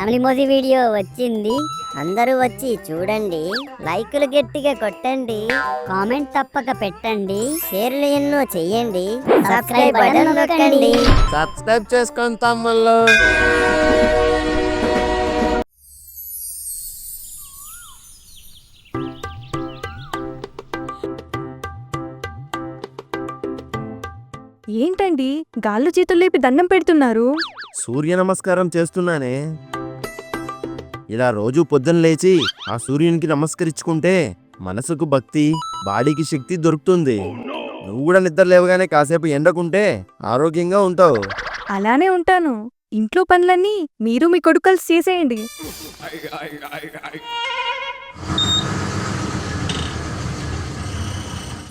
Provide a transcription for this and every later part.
Family movie video వచ్చింది, అందరూ వచ్చి చూడండి. లైకులు గట్టిగా కొట్టండి, కామెంట్ తప్పక పెట్టండి, షేర్లు ఎన్నో చెయ్యండి, సబ్స్క్రైబ్ బటన్ నొక్కండి. సబ్స్క్రైబ్ చేసుకోండి తమ్ముళ్ళు. ఏంటండి గాళ్ళు చేతులు లేపి దండం పెడుతున్నారు? సూర్య నమస్కారం చేస్తున్నానే. ఇలా రోజు పొద్దున లేచి ఆ సూర్యునికి నమస్కరించుకుంటే మనసుకు భక్తి, బాడీకి శక్తి దొరుకుతుంది. నువ్వు కూడా నిద్ర లేవగానే కాసేపు ఎండకుంటే ఆరోగ్యంగా ఉంటావు. అలానే ఉంటాను. ఇంట్లో పనులన్నీ మీరు మీ కొడుకు కలిసి చేసేయండి.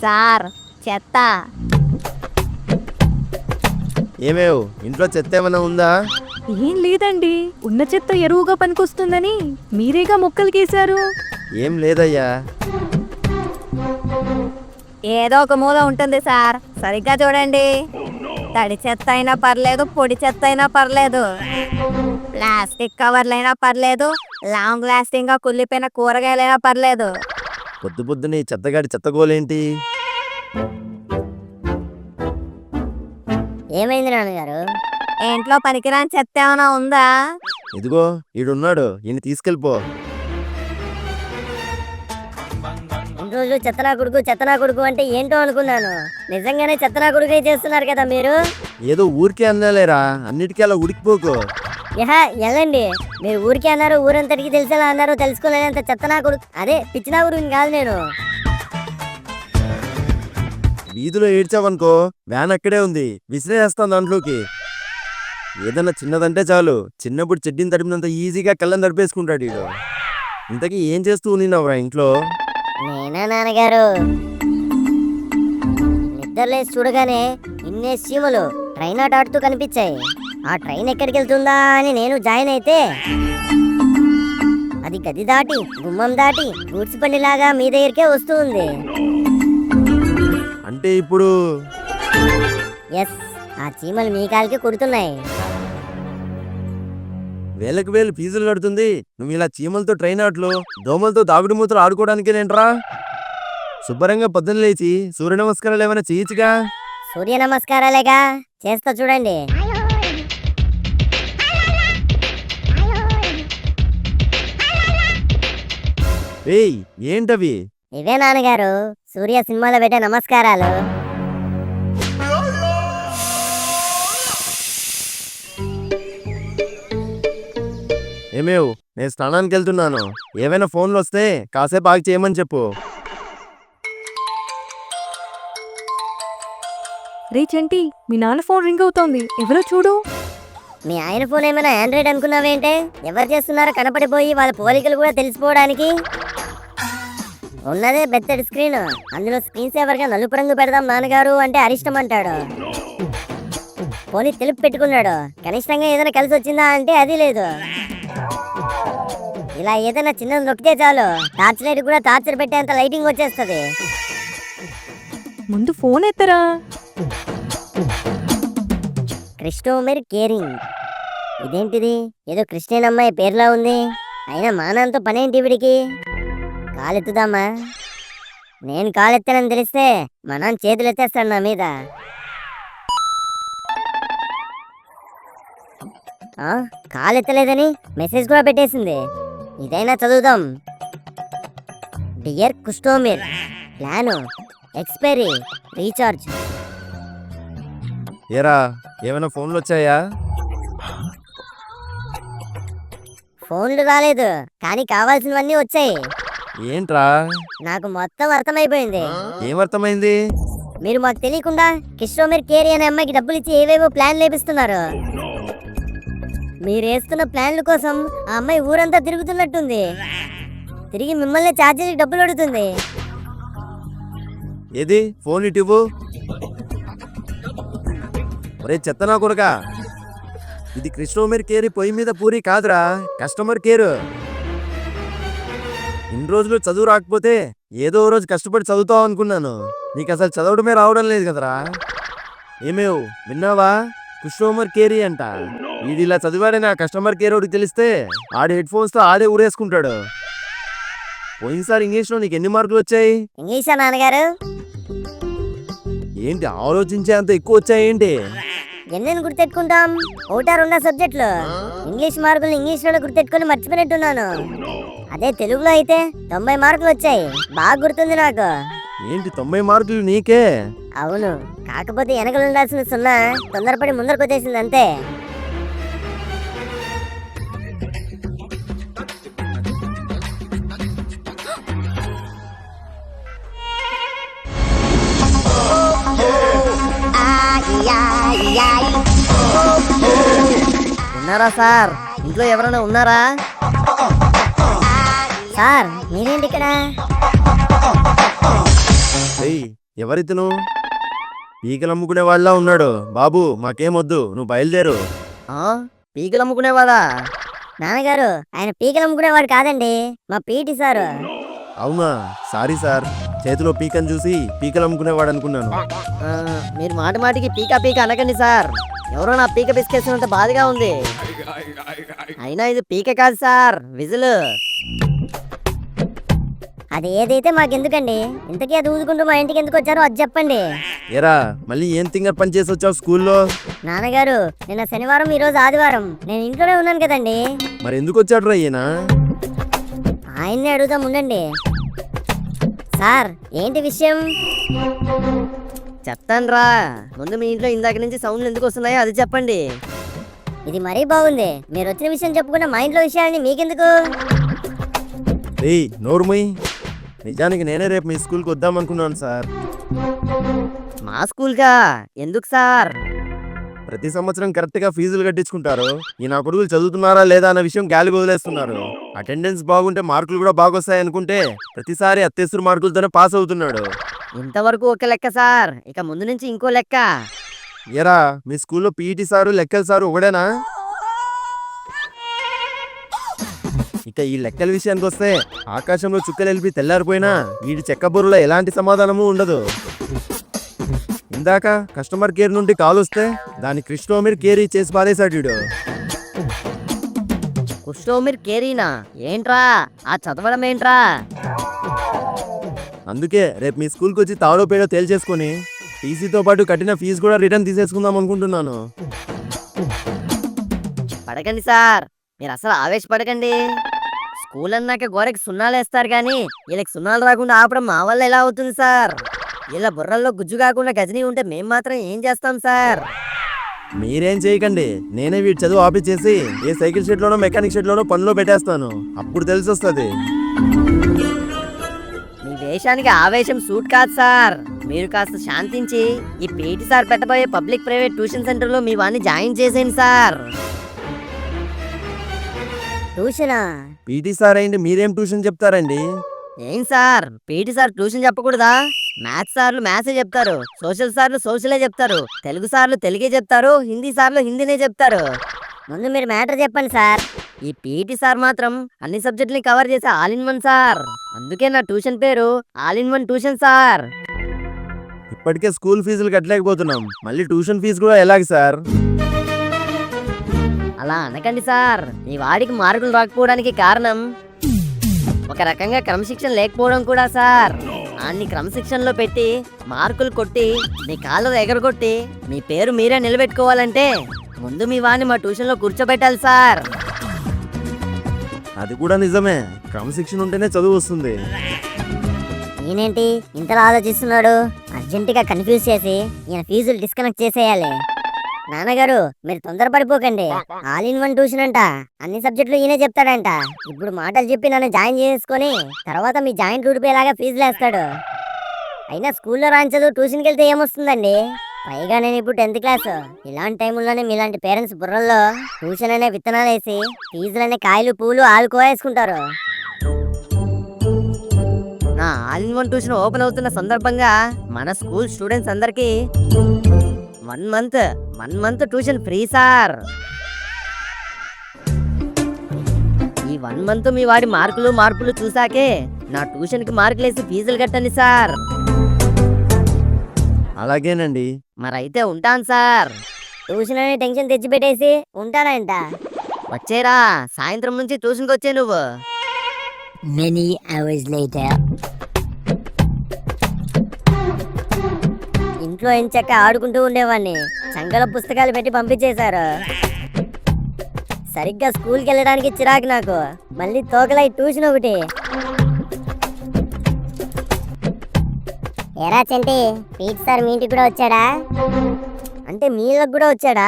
సార్, చెత్త ఏమేవ్ ఇంట్లో చెత్త ఏమైనా ఉందా? ఏం లేదండి, ఉన్న చెత్త ఎరువుగా పనికొస్తుందని మీరేగా మొక్కలు గీశారు. ఏం లేదయ్యా. ఏదో ఒక మూల ఉంటుంది సార్, సరిగ్గా చూడండి. తడి చెత్త అయినా పర్లేదు, పొడి చెత్త అయినా పర్లేదు, ప్లాస్టిక్ కవర్లైనా పర్లేదు, లాంగ్ లాస్టింగ్ గా కుళ్ళిపోయిన కూరగాయలైనా పర్లేదు. పొద్దు పొద్దున ఈ చెత్తగాడి చెత్తగోలేంటి? ఏమైంది నాన్నగారు? ఇంట్లో పనికిరాని చెత్త ఏమైనా ఉందా? ఇదిగో ఈడున్నాడు, ఈయన తీసుకెళ్ళిపో. రోజు చెత్తనా కొడుకు అంటే ఏంటో అనుకున్నాను. నిజంగానే చెత్తనా కొడుకే చేస్తున్నారు కదా మీరు. ఏదో ఊరికే అన్నాలేరా, అన్నిటికీ అలా ఉడికిపోకు. ఎలాండి మీరు ఊరికే అన్నారు, ఊరంతటికి తెలిసేలా అన్నారు. తెలుసుకోలేనంత చెత్తనా కొడుకు, అదే పిచ్చినా కొడుకుని కాదు నేను. వీధిలో ఏడ్చావనుకో, వ్యాన్ అక్కడే ఉంది, విసిరేస్తాను దాంట్లోకి. ఏదన్నా చిన్నదంటే చాలు, చిన్నప్పుడు చెడ్డీని తడిపినంత ఈజీగా కళ్ళని తడిపేసుకుంటాడు వీడు. ఇంతకీ ఏం చేస్తూ ఉన్నావురా ఇంట్లో? నేనా నాన్నగారు? నిద్రలేసి చూడగానే ఇన్నే చీమలు ట్రైన్ ఆట ఆడుతూ కనిపించాయి. ఆ ట్రైన్ ఎక్కడికి వెళ్తుందా అని నేను జాయిన్ అయితే, అది గది దాటి గుమ్మం దాటి గూడ్స్ బండిలాగా మీ దగ్గరికే వస్తూ ఉంది. అంటే ఇప్పుడు ఎస్, ఆ చీమలు మీ కాలికి కుడుతున్నాయి. వేలకు వేలు ఫీజులు కడుతుంది, నువ్వు ఇలా చీమలతో ట్రైన్ ఆటలు, దోమలతో దాగుడు మూతలు ఆడుకోవడానికేనేంట్రా? శుభ్రంగా పొద్దున్న లేచి సూర్య నమస్కారాలు ఏమైనా చేయొచ్చుగా. సూర్య నమస్కారాలేగా చేస్తా చూడండి. ఏయ్ ఏంటవి? ఇవే నాన్నగారు, సూర్య సినిమాలో పెట్టే నమస్కారాలు. ఏమేవ్ నేను స్నానానికి వెళ్తున్నాను, ఏవైనా ఫోన్లు వస్తే కాసేపు ఆగి చేయమని చెప్పు. రే చంటి, మీ నాన్న ఫోన్ రింగ్ అవుతోంది, ఎవరో చూడు. మీ ఆయన ఫోన్ ఏమైనా ఆండ్రాయిడ్ అనుకున్నావేంటే? ఎవరు చేస్తున్నారో కనపడిపోయి వాళ్ళ పోలికలు కూడా తెలిసిపోవడానికి. ఉన్నదే బెత్తడి స్క్రీన్, అందులో స్క్రీన్ సేవర్ గా నలుపు రంగు పెడదాం నాన్నగారు అంటే అరిష్టం అంటాడు. పోనీ తెలుపు పెట్టుకున్నాడు, కనిష్టంగా ఏదైనా కలిసి వచ్చిందా అంటే అది లేదు. ఇలా ఏదైనా చిన్నది నొక్కితే చాలు, టార్చ్ లైట్ కూడా టార్చర్ పెట్టేంత లైటింగ్ వచ్చేస్తుంది. ముందు ఫోన్ ఎత్తరా. క్రిస్టోమర్ కేరింగ్. ఇదేంటిది, ఏదో క్రిస్టియన్ అమ్మాయి పేరులా ఉంది. అయినా మానంతో పనేంటి వీడికి? కాలెత్తుదామా? నేను కాలెత్తానని తెలిస్తే మా నాన్న చేతులు ఎత్తేస్తాడు నా మీద. కాలెత్తలేదని మెసేజ్ కూడా పెట్టేసింది. ఇదైనా చదువుదాం. Dear customer, plan expiry recharge. ఏరా ఏమైనా ఫోన్లు వచ్చాయా? ఫోన్లు రాలేదు, కానీ కావాల్సినవన్నీ వచ్చాయి. ఏంట్రా? నాకు మొత్తం అర్థమైపోయింది. ఏమర్థమైంది? మీరు మాకు తెలియకుండా కిషోమీర్ కేరీ అనే అమ్మాయికి డబ్బులు ఇచ్చి ఏవేవో ప్లాన్లు వేపిస్తున్నారు. మీరు వేస్తున్న ప్లాన్ల కోసం ఆ అమ్మాయి ఊరంతా తిరుగుతున్నట్టుంది. తిరిగి మిమ్మల్ని ఛార్జీలకు డబ్బులు అడుగుతుంది. ఏది ఫోన్ ఇటు? ఒరే చెత్తనా కొరకా, ఇది కస్టమర్ కేర్ పొయ్యి మీద పూరి కాదురా, కస్టమర్ కేర్. ఇన్ని రోజులు చదువు రాకపోతే ఏదో రోజు కష్టపడి చదువుతావు అనుకున్నాను, నీకు అసలు చదవడమే రావడం లేదు కదరా. ఏమేవ్ విన్నావా? కస్టమర్ కేరీ అంట. వీడి ఇలా చదివాడని ఆ కస్టమర్ కేర్ వాడికి తెలిస్తే ఆడి హెడ్ ఫోన్స్ తో ఆడే ఊరేసుకుంటాడు. పోయినసారి ఇంగ్లీష్ లో నీకు ఎన్ని మార్కులు వచ్చాయి? ఇంగ్లీషా నాన్నగారు? ఏంటి ఆలోచించే అంత ఎక్కువ వచ్చాయేంటి? ఎన్నెన్ని గుర్తెట్టుకుంటాం? ఒకటా రెండా సబ్జెక్టులు. ఇంగ్లీష్ మార్కులు ఇంగ్లీష్ లో గుర్తెట్టుకుని మర్చిపోయినట్టున్నాను. అదే తెలుగులో అయితే 90 మార్కులు వచ్చాయి. బాగా గుర్తుంది నాకు. ఏంటి 90 మార్కులు నీకే? అవును, కాకపోతే వెనకలు ఉండాల్సిన 0 తొందరపడి ముందరకు వచ్చేసింది అంతే. ఉన్నారా సార్? ఇంట్లో ఎవరైనా ఉన్నారా? సార్ మీరేంటి ఇక్కడ? ఏయ్, ఎవరితను? పీకలు అమ్ముకునే వాళ్ళ ఉన్నాడు. బాబు మాకేమొద్దు, నువ్వు బయలుదేరు. ఆ, పీకలు అమ్ముకునేవాడా? నాన్నగారు, ఆయన పీకలు అమ్ముకునేవాడు కాదండి, మా పీటీ సారు. అవునా? సారీ సార్, చేతిలో పీకను చూసి పీకలు అమ్ముకునేవాడు అనుకున్నాను. ఆ, మీరు మాటి మాటికి పీక పీక అనకండి సార్. ఎవరో నా పీక పిసికేసినంత బాధగా ఉంది. అయినా ఇది పీక కాదు సార్, విజిల్. అది ఏదైతే మాకెందుకండి? ఇంతకీ అది ఊదుకుంటూ మా ఇంటికి ఎందుకు వచ్చారో అది చెప్పండి. ఏరా, మళ్ళీ ఏం తింగర్ పని చేసి వచ్చావు స్కూల్లో? నాన్నగారు, నిన్న శనివారం, ఈ రోజు ఆదివారం. నేను ఇంట్లోనే ఉన్నాను కదండి. మరి ఎందుకు వచ్చాడు రా ఈయన? ఆయన్నే అడుగుదాం ఉండండి. సార్ ఏంటి విషయం? చెప్తాను రా. ముందు మీ ఇంట్లో ఇందాక నుంచి సౌండ్లు ఎందుకు వస్తున్నాయో అది చెప్పండి. ఇది మరీ బాగుంది. మీరు వచ్చిన విషయం చెప్పుకున్న మా ఇంట్లో విషయాన్ని మీకెందుకు? ఏయ్ నోర్మయ్, నిజానికి నేనే రేపు మీ స్కూల్కి వద్దాం అనుకున్నాను సార్. మా స్కూల్గా? ఎందుకు సార్? ప్రతి సంవత్సరం కరెక్ట్ గా ఫీజులు కట్టించుకుంటారు. ఈ నా కొడుకులు చదువుతున్నారా లేదా అన్న విషయం గాలి వదిలేస్తున్నారు. అటెండెన్స్ బాగుంటే మార్కులు కూడా బాగొస్తాయి అనుకుంటే ప్రతిసారి అత్యవసర మార్కులతోనే పాస్ అవుతున్నాడు. ఇంతవరకు ఒక లెక్క సార్, ఇక ముందు నుంచి ఇంకో లెక్క. ఎరా, మీ స్కూల్లో పీఈటీ సారు లెక్కల సారు ఒకడేనా? ఇక ఈ లెక్కల విషయానికి వస్తే ఆకాశంలో చుక్కలు వెళ్ళి తెల్లారిపోయినా వీడి చెక్కబుర్రలో ఎలాంటి సమాధానము ఉండదు. ఇందాక కస్టమర్ కేర్ నుండి కాల్ వస్తే దాని క్రిస్టోమీర్ కేరీ చేసి పారేశాడు వీడు. కుస్టోమిర్ కేరీనా? ఏంట్రా ఆ చదవడం ఏంట్రా? అందుకే రేపు మీ స్కూల్కి వచ్చి తాడో పేడో తేల్చేసుకొని టీసీతో పాటు కట్టిన ఫీజు కూడా రిటర్న్ తీసేసుకుందాం అనుకుంటున్నాను. పడకండి సార్, మీరు అసలు ఆవేశపడకండి. స్కూల్ అన్నాక గోడకి సున్నాలు వేస్తారు కానీ వీళ్ళకి సున్నాలు రాకుండా ఆపడం మా వల్ల ఎలా అవుతుంది సార్? వీళ్ళ బుర్రల్లో గుజ్జు కాకుండా గజనీ ఉంటే మేం మాత్రం ఏం చేస్తాం సార్? మీరేం చేయకండి, నేనే వీడి చదువు ఆపిచ్చేసి ఏ సైకిల్ షెడ్ లోనో మెకానిక్ షెడ్ లోనో పనిలో పెట్టేస్తాను. అప్పుడు తెలిసి వస్తుంది. మీ వేషానికి ఆవేశం సూట్ కాదు సార్. మీరు కాస్త శాంతించి ఈ పీటీ సార్ పెట్టబోయే పబ్లిక్ ప్రైవేట్ ట్యూషన్ సెంటర్లో మీ వాడిని జాయిన్ చేసేయండి సార్. ట్యూషనా? పీటీ సార్ అయింది మీరేం ట్యూషన్ చెప్తారండి? ఏం సార్, పీటీ సార్ ట్యూషన్ చెప్పకూడదా? మ్యాథ్స్ సార్లు మ్యాథ్సే చెప్తారు, సోషల్ సార్లు సోషలే చెప్తారు, తెలుగు సార్లు తెలుగే చెప్తారు, హిందీ సార్లు హిందీనే చెప్తారు. ముందు మీరు మ్యాటర్ చెప్పండి సార్. ఈ పీటీ సార్ మాత్రం అన్ని సబ్జెక్టుని కవర్ చేసే ఆల్ ఇన్ వన్ సార్. అందుకే నా ట్యూషన్ పేరు all in one tuition sir. ఇప్పటికే స్కూల్ ఫీజులు కట్టలేకపోతున్నాం, మళ్ళీ ట్యూషన్ ఫీజు కూడా ఎలాగ సార్? అలా అనకండి సార్. మీ వాడికి మార్కులు రాకపోవడానికి కారణం ఒక రకంగా క్రమశిక్షణ లేకపోవడం కూడా సార్. అన్ని క్రమశిక్షణలో పెట్టి మార్కులు కొట్టి మీ కాళ్ళు ఎగరగొట్టి మీ పేరు మీరే నిలబెట్టుకోవాలంటే ముందు మీ వాడిని మా ట్యూషన్లో కూర్చోబెట్టాలి సార్. అది కూడా నిజమే, క్రమశిక్షణ ఉంటేనే చదువు వస్తుంది. ఈయనేంటి ఇంతలా ఆలోచిస్తున్నాడు? అర్జెంటుగా కన్ఫ్యూజ్ చేసి ఈయన ఫీజులు డిస్కనెక్ట్ చేసేయాలి. నాన్నగారు, మీరు తొందరపడిపోకండి. ఆల్ ఇన్ వన్ ట్యూషన్ అంట, అన్ని సబ్జెక్టులు ఈయనే చెప్తాడంట. ఇప్పుడు మాటలు చెప్పి నన్ను జాయిన్ చేసుకొని తర్వాత మీ జాయింట్ ఊడిపోయేలాగా ఫీజులు వేస్తాడు. అయినా స్కూల్లో రాని చదువు ట్యూషన్కి వెళ్తే ఏమొస్తుందండి? పైగా నేను ఇప్పుడు 10th క్లాస్. ఇలాంటి టైముల్లోనే మీలాంటి పేరెంట్స్ బుర్రల్లో ట్యూషన్ అనే విత్తనాలు వేసి ఫీజులనే కాయలు పూలు ఆలుకోవేసుకుంటారు. నా all in one tuition open అవుతున్న సందర్భంగా మన స్కూల్ స్టూడెంట్స్ అందరికీ 1 మంత్ ట్యూషన్ ఫ్రీ సార్. ఈ 1 మంత్ మీ వాడి మార్పులు చూసాకే నా ట్యూషన్కి మార్కులు వేసి ఫీజులు కట్టండి సార్. అలాగేనండి. మరైతే ఉంటాను సార్. ట్యూషన్ అనే టెన్షన్ తెచ్చిపెట్టేసి ఉంటానంట. వచ్చేరా, సాయంత్రం నుంచి ట్యూషన్కి వచ్చే నువ్వు. Many hours later. ఇంట్లో ఎంచక్క ఆడుకుంటూ ఉండేవాడిని. సంకల పుస్తకాలు పెట్టి పంపించేశారు. సరిగ్గా స్కూల్కి వెళ్ళడానికి చిరాకు నాకు. మళ్ళీ తోకలై ట్యూషన్ ఒకటి. ఎరా చెంటి, పీటీ సార్ మీ ఇంటికి కూడా వచ్చాడా? అంటే మీళ్ళకి కూడా వచ్చాడా?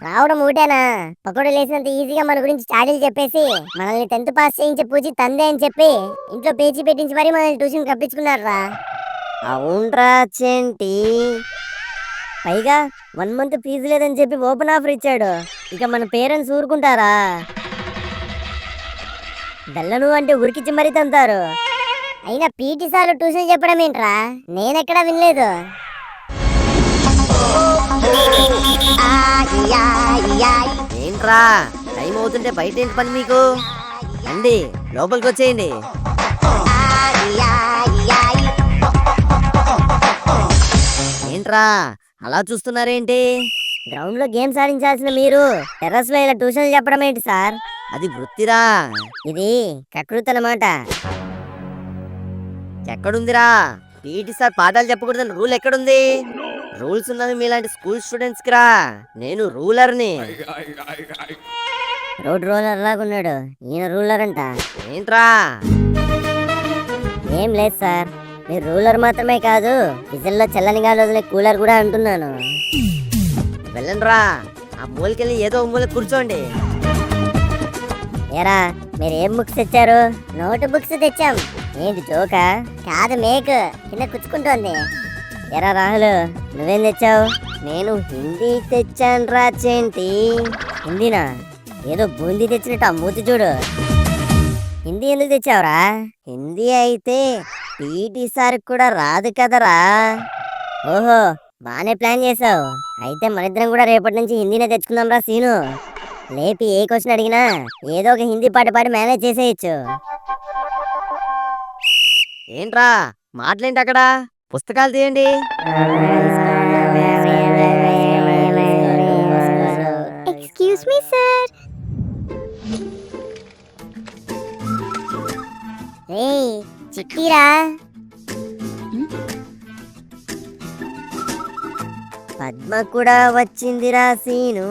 రావడం ఒకటేనా? పకోడీ లేసినంత ఈజీగా మన గురించి చాడీలు చెప్పేసి మనల్ని 10th పాస్ చేయించే పూచి తందే అని చెప్పి ఇంట్లో పేచీ పెట్టించి మరీ మనల్ని ట్యూషన్ కప్పించుకున్నారా? అవునరా చెంటి. పైగా 1 month ఫీజు లేదని చెప్పి ఓపెన్ ఆఫర్ ఇచ్చాడు. ఇక మన పేరెంట్స్ ఊరుకుంటారా? బెల్లను అంటే ఉరికిచ్చి మరీ తంతారు. అయినా పీటీ సార్ ట్యూషన్ చెప్పడం ఏంట్రా? నేనెక్కడా వినలేదు. ఏంట్రా, టైం అవుతుంటే బయట ఏంటి పని మీకు? అండి, లోపలికి వచ్చేయండి. ఏంట్రా అలా చూస్తున్నారేంటి? గ్రౌండ్ లో గేమ్స్ ఆడించాల్సిన మీరు టెర్రస్ లో ఇలా ట్యూషన్లు చెప్పడం ఏంటి సార్? అది వృత్తిరా. ఇది కకృతి అన్నమాట. ఎక్కడుందిరా? పీటీ సార్ పాఠాలు చెప్పకూడదని రూల్ ఎక్కడుంది? రూల్స్ ఉన్నది మీలాంటి స్కూల్ స్టూడెంట్స్ కి రా. నేను రూలర్ని. Road roller లాగున్నాడు. ఈయన రూలర్ అంట. ఏంట్రా? ఏం లేదు సార్, మీరు రూలర్ మాత్రమే కాదు, విజిల్లో చల్లని గాలి వదిలే కూలర్ కూడా అంటున్నాను. వెళ్ళండ్రా, ఆ మూలకెళ్ళి ఏదో ఒక మూల కూర్చోండి. ఏరా, మీరు ఏం బుక్స్ తెచ్చారు? నోట్ బుక్స్ తెచ్చాం. ఏంటి జోకా? కాదు, మేకు కింద కుచ్చుకుంటోంది. ఎరా రాహుల్, నువ్వేం తెచ్చావు? నేను హిందీ తెచ్చాను రా చేంటి. హిందీనా? ఏదో బూందీ తెచ్చినట్టు ఆ మూతి చూడు. హిందీ ఎందుకు తెచ్చావురా? హిందీ అయితే పీటీ సార్ కూడా రాదు కదరా. ఓహో, బానే ప్లాన్ చేసావు. అయితే మనిద్దరం కూడా రేపటి నుంచి హిందీనే తెచ్చుకుందాం రా సీను. లేపి ఏ క్వశ్చన్ అడిగినా ఏదో ఒక హిందీ పాట పాడి మేనేజ్ చేసేయచ్చు. ఏంట్రా మాటలేంటి అక్కడ? పుస్తకాలు తీయండి. Excuse me sir. ఏయ్ చిట్టిరా. పద్మ కూడా వచ్చిందిరా సీను.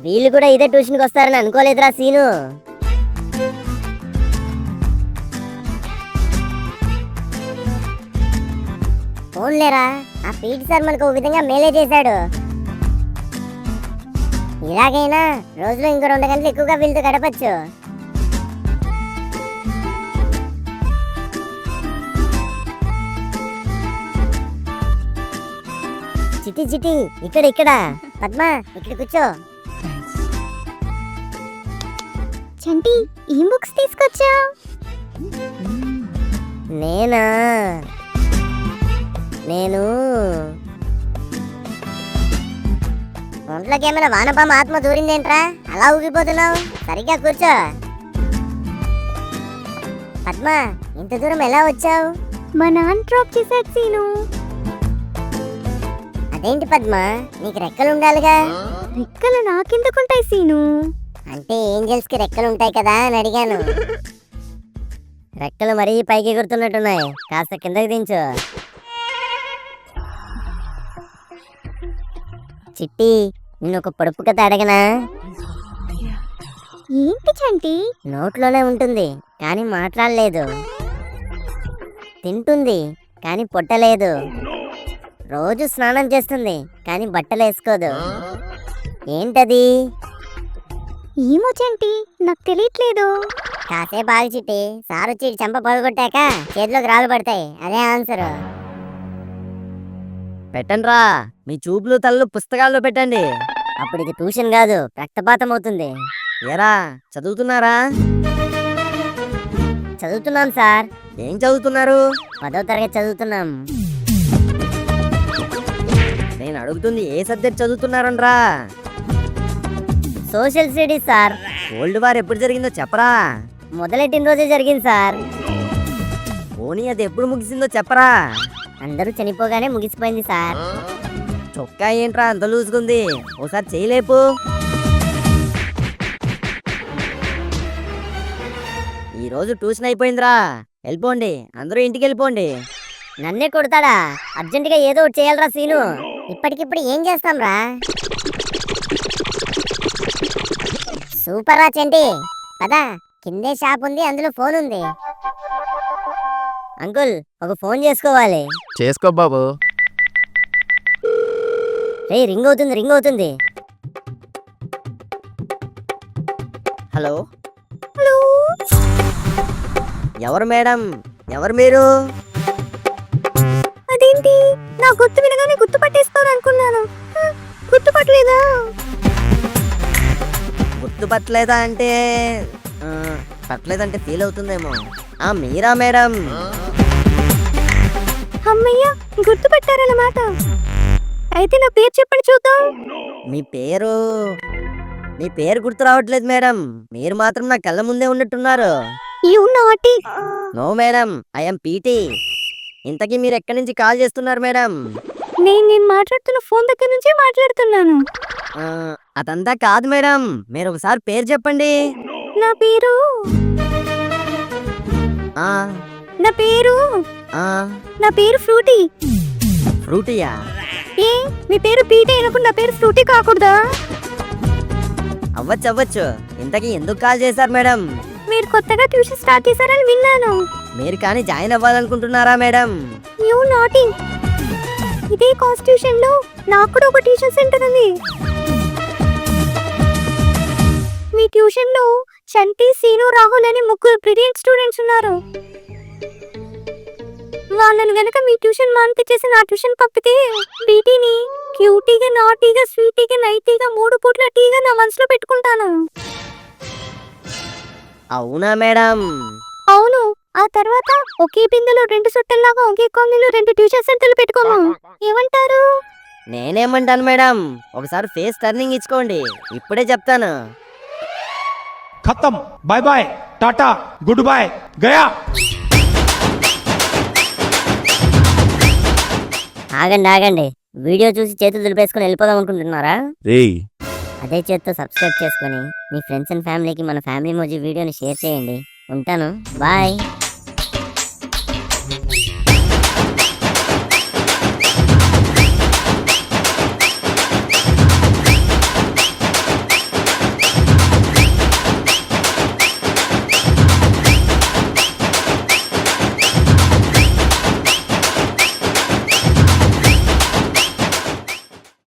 వీళ్ళు కూడా ఇదే ట్యూషన్కి వస్తారని అనుకోలేదురా సీను. ఫోన్లేరా, ఆ పీటీ సార్ మనకు ఒక విధంగా మేలే చేశాడు. ఇలాగైనా రోజులో ఇంకో 2 గంటలు ఎక్కువగా వీళ్ళతో గడపచ్చు. చిట్టి చిట్టి, ఇక్కడ పద్మ, ఇక్కడ కూర్చో. చంటి, ఏం బుక్స్ తీసుకొచ్చా? నేను ఒంట్లోకి ఏమైనా వానపామ ఆత్మ దూరిందేంట్రా? అలా ఊగిపోతున్నావు. సరిగ్గా కూర్చో. పద్మ, ఇంత దూరం ఎలా వచ్చావు? మా నాన్న డ్రాప్ చేశాడు సీను. అదేంటి పద్మ, నీకు రెక్కలు ఉండాలిగా? రెక్కలు నాకెందుకుంటాయి సీను? అంటే ఏంజల్స్ కి రెక్కలు ఉంటాయి కదా అని అడిగాను. రెక్కలు మరీ పైకి ఎగురుతున్నట్టున్నాయి, కాస్త కిందకి దించు. చిట్టి, నేను ఒక పొడుపు కథ అడగనా? ఏంటి చంటి? నోట్లోనే ఉంటుంది కానీ మాట్లాడలేదు. తింటుంది కానీ పొట్టలేదు. రోజు స్నానం చేస్తుంది కానీ బట్టలు వేసుకోదు. ఏంటది? ఏమో చంటి, నాకు తెలియట్లేదు. కాసేపు ఆగి చిట్టి, సారు వచ్చి చెంప పగలగొట్టాక చేతిలోకి రాళ్ళు పడతాయి. అదే ఆన్సర్. పెట్టండ్రా, మీ చూపులు తలలు పుస్తకాల్లో పెట్టండి. అప్పుడు ఇది ట్యూషన్ కాదు, రక్తపాతం అవుతుంది. ఏరా, చదువుతున్నారా? చదువుతున్నాం సార్. ఏం చదువుతున్నారు? 10వ తరగతి చదువుతున్నాం. నేను అడుగుతుంది ఏ సబ్జెక్ట్ చదువుతున్నారనరా? Social studies sir. World war ఎప్పుడు జరిగిందో చెప్పరా? మొదలెట్టిన రోజే జరిగింది సార్. పోనీ అది ఎప్పుడు ముగిసిందో చెప్పరా? అందరూ చనిపోగానే ముగిసిపోయింది సార్. చొక్కా ఏంట్రా అంత లూజుకుంది? ఓసారి చేయలేపు. ఈరోజు ట్యూషన్ అయిపోయిందిరా, వెళ్ళిపోండి, అందరూ ఇంటికి వెళ్ళిపోండి. నన్నే కొడతాడా? అర్జెంటుగా ఏదో ఒకటి చేయాలరా సీను. ఇప్పటికిప్పుడు ఏం చేస్తాం రా? సూపర్ రా చెంటి, పదా కిందే షాప్ ఉంది, అందులో ఫోన్ ఉంది. అంకుల్ ఒక ఫోన్ చేసుకోవాలి. చేసుకో బాబు. రే రింగ్ అవుతుంది. హలో ఎవరు మేడం? ఎవరు మీరు? అదేంటి, నా గుర్తు వినగానే గుర్తుపట్టేస్తాను అనుకున్నాను. గుర్తుపట్టలేదా? గుర్తుపట్టలేదా అంటే పట్టలేదంటే ఫీల్ అవుతుందేమో. మీరా మేడం? అమ్మయ్య, గుర్తుపట్టారన్నమాట. అయితే నా పేరు చెప్పండి చూద్దాం. మీ పేరు గుర్తు రావట్లేదు మేడం. మీరు మాత్రం నా కళ్ళ ముందే ఉన్నట్టున్నారు. You naughty. No madam, I'm PT. ఇంతకీ మీరు ఎక్కడి నుంచి కాల్ చేస్తున్నారు మేడం? నేను మాట్లాడుతున్న ఫోన్ దగ్గర నుంచే మాట్లాడుతున్నాను. అదంతా కాదు మేడం, మీరు ఒకసారి పేరు చెప్పండి. నా పేరు ఆ, నా పేరు ఆ, నా పేరు ఫ్రూటీ. ఫ్రూటీయా? ఏ, మీ పేరు పీటే అయినప్పుడు నా పేరు ఫ్రూటీ కాకూడదా? అవ్వచ్చు. ఇంతకీ ఎందుకు కాల్ చేశారు మేడం? మీరు కొత్తగా ట్యూషన్ స్టార్ట్ చేశారని విన్నాను. మీరు కానీ జాయిన్ అవ్వాలనుకుంటున్నారా మేడం? యు నాటి. ఇదే కాన్స్టిట్యూషన్ లో నాకు కూడా ఒక ట్యూషన్ సెంటర్ ఉంది. మీ ట్యూషన్ లో చంటి, సీను, రాహుల్ అని 3 బ్రిలియంట్ స్టూడెంట్స్ ఉన్నారు. వాళ్ళని గనక మీ ట్యూషన్ మానిపించేసి నా ట్యూషన్ పంపితే బీటీని క్యూటీగా, నాటీగా, స్వీటీగా, నైటీగా 3 పూట్ల టీగా నా మనసులో పెట్టుకుంటాను. అవునా మేడం? అవును. ఆ తర్వాత ఒకే బిందెలో 2 సొట్టల్లాగా ఒకే కాలనీలో 2 ట్యూషన్ సెంటర్లు పెట్టుకోము. ఏమంటారు? నేనేమంటాను మేడం, ఒకసారి ఫేస్ టర్నింగ్ ఇచ్చుకోండి, ఇప్పుడే చెప్తాను. खत्म, bye bye, tata, goodbye, गया। ఆగండి, వీడియో చూసి చేతులు దులిపేసుకుని వెళ్ళిపోదాం అనుకుంటున్నారా? రేయ్, అదే చేత్తో సబ్స్క్రైబ్ చేసుకొని మీ ఫ్రెండ్స్ అండ్ ఫ్యామిలీకి మన ఫ్యామిలీ మోజీ వీడియోని షేర్ చేయండి. ఉంటాను, బాయ్.